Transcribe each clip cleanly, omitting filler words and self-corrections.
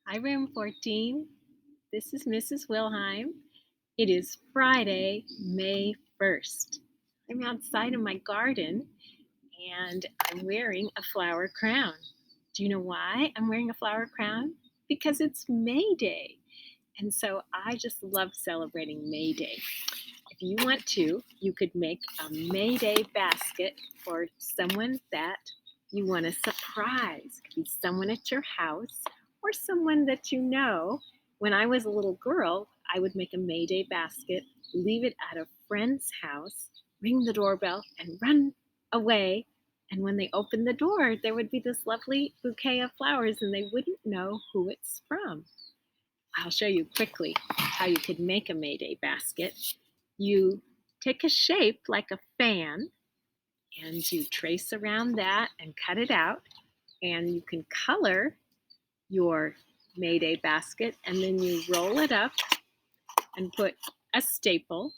Hi, Room 14. This is Mrs. Wilheim. It is Friday, May 1st. I'm outside in my garden and I'm wearing a flower crown. Do you know why I'm wearing a flower crown? Because it's May Day. And so I just love celebrating May Day. If you want to, you could make a May Day basket for someone that you want to surprise. It could be someone at your house or someone that you know. When I was a little girl, I would make a May Day basket, leave it at a friend's house, ring the doorbell, and run away. And when they opened the door, there would be this lovely bouquet of flowers, and they wouldn't know who it's from. I'll show you quickly how you could make a May Day basket. You take a shape like a fan and you trace around that and cut it out. And you can color your May Day basket and then you roll it up and put a staple.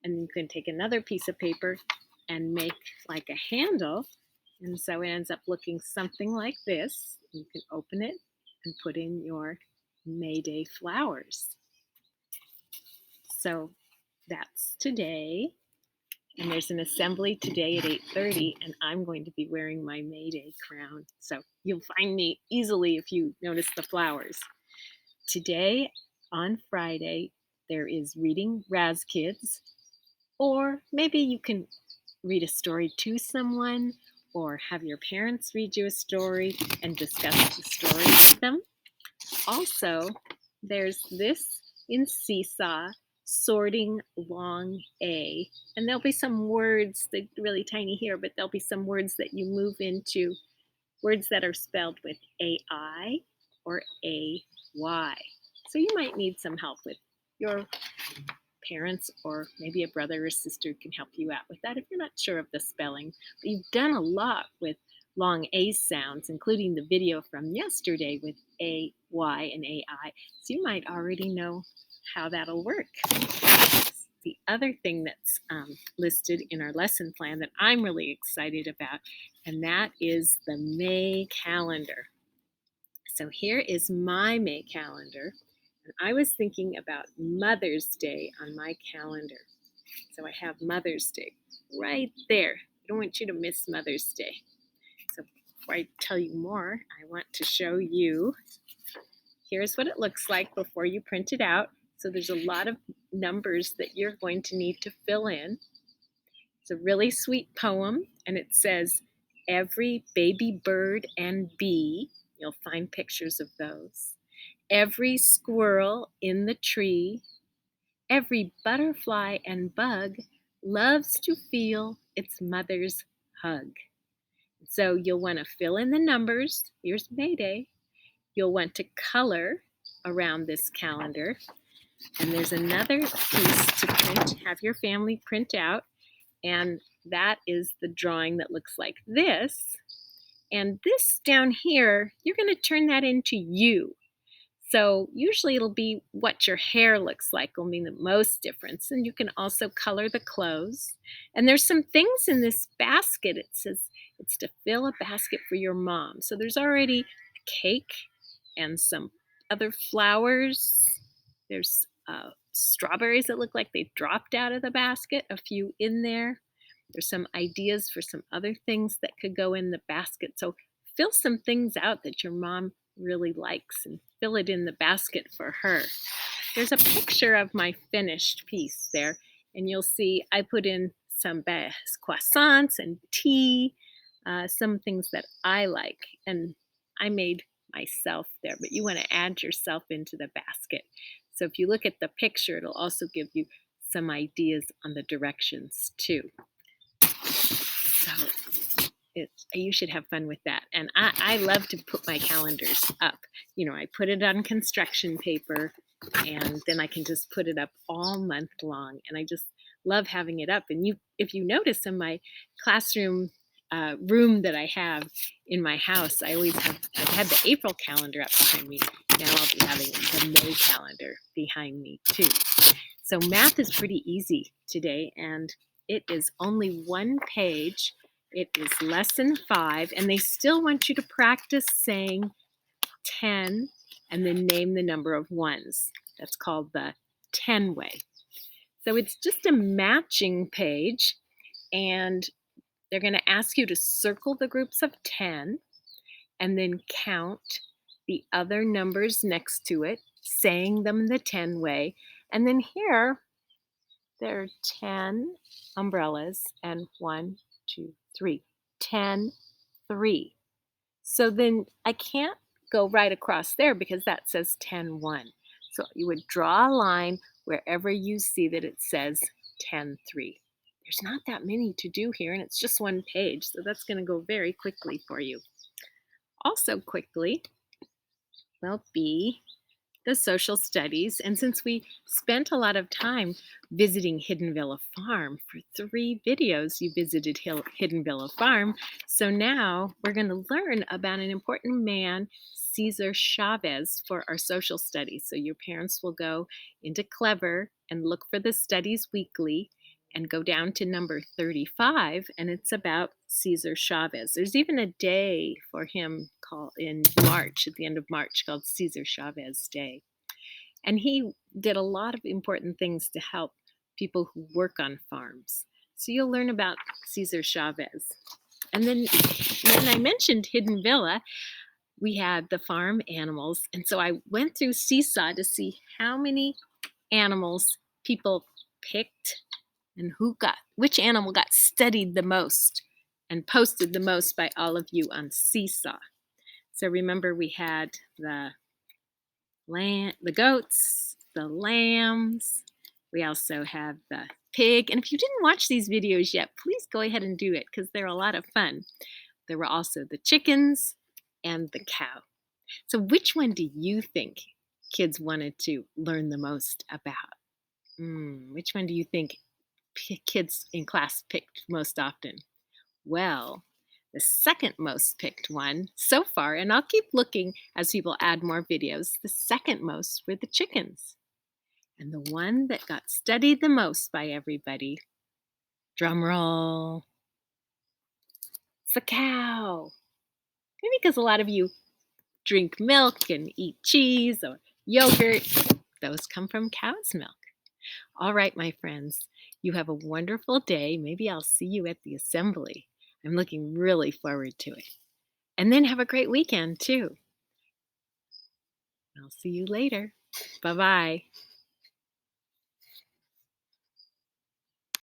And you can take another piece of paper and make like a handle. And so it ends up looking something like this. You can open it and put in your May Day flowers. So that's today. And there's an assembly today at 8:30, and I'm going to be wearing my May Day crown. So you'll find me easily if you notice the flowers. Today, on Friday, there is Reading Raz Kids, or maybe you can read a story to someone, or have your parents read you a story and discuss the story with them. Also, there's this in Seesaw, sorting long A. And there'll be some words that really tiny here, but there'll be some words that you move into words that are spelled with AI or AY. So you might need some help with your parents, or maybe a brother or sister can help you out with that if you're not sure of the spelling. But you've done a lot with long A sounds, including the video from yesterday with AY and AI. So you might already know how that'll work. The other thing that's listed in our lesson plan that I'm really excited about, and that is the May calendar. So here is my May calendar. And I was thinking about Mother's Day on my calendar. So I have Mother's Day right there. I don't want you to miss Mother's Day. So before I tell you more, I want to show you. Here's what it looks like before you print it out. So there's a lot of numbers that you're going to need to fill in. It's a really sweet poem, and it says, every baby bird and bee, you'll find pictures of those, every squirrel in the tree, every butterfly and bug loves to feel its mother's hug. So you'll want to fill in the numbers. Here's May Day. You'll want to color around this calendar. And there's another piece to print, have your family print out. And that is the drawing that looks like this. And this down here, you're going to turn that into you. So usually it'll be what your hair looks like will mean the most difference. And you can also color the clothes. And there's some things in this basket. It says it's to fill a basket for your mom. So there's already a cake and some other flowers. There's strawberries that look like they dropped out of the basket, a few in there. There's some ideas for some other things that could go in the basket. So fill some things out that your mom really likes and fill it in the basket for her. There's a picture of my finished piece there, and you'll see I put in some croissants and tea, some things that I like, and I made myself there, but you want to add yourself into the basket. So if you look at the picture, it'll also give you some ideas on the directions too. So you should have fun with that. And I love to put my calendars up. You know, I put it on construction paper, and then I can just put it up all month long. And I just love having it up. And if you notice in my classroom room that I have in my house, I've had the April calendar up behind me. Now I'll be having the May calendar behind me too. So math is pretty easy today, and it is only one page. It is lesson 5, and they still want you to practice saying 10 and then name the number of ones. That's called the 10 way. So it's just a matching page, and they're going to ask you to circle the groups of 10 and then count the other numbers next to it, saying them the 10 way. And then here, there are 10 umbrellas and 1, 2, 3. 10, 3. So then I can't go right across there because that says 10, 1. So you would draw a line wherever you see that it says 10, 3. There's not that many to do here, and it's just one page, so that's going to go very quickly for you. Also quickly will be the social studies. And since we spent a lot of time visiting Hidden Villa Farm, for 3 videos you visited Hidden Villa Farm, so now we're going to learn about an important man, Cesar Chavez, for our social studies. So your parents will go into Clever and look for the Studies Weekly and go down to number 35, and it's about Cesar Chavez. There's even a day for him called in March, at the end of March, called Cesar Chavez Day. And he did a lot of important things to help people who work on farms. So you'll learn about Cesar Chavez. And then when I mentioned Hidden Villa, we had the farm animals. And so I went through Seesaw to see how many animals people picked and which animal got studied the most and posted the most by all of you on Seesaw. So remember, we had the goats, the lambs. We also have the pig. And if you didn't watch these videos yet, please go ahead and do it because they're a lot of fun. There were also the chickens and the cow. So which one do you think kids wanted to learn the most about? Which one do you think kids in class picked most often? Well, the second most picked one so far, and I'll keep looking as people add more videos, the second most were the chickens. And the one that got studied the most by everybody, drum roll, it's the cow. Maybe because a lot of you drink milk and eat cheese or yogurt. Those come from cow's milk. All right, my friends, you have a wonderful day. Maybe I'll see you at the assembly. I'm looking really forward to it. And then have a great weekend, too. I'll see you later. Bye-bye.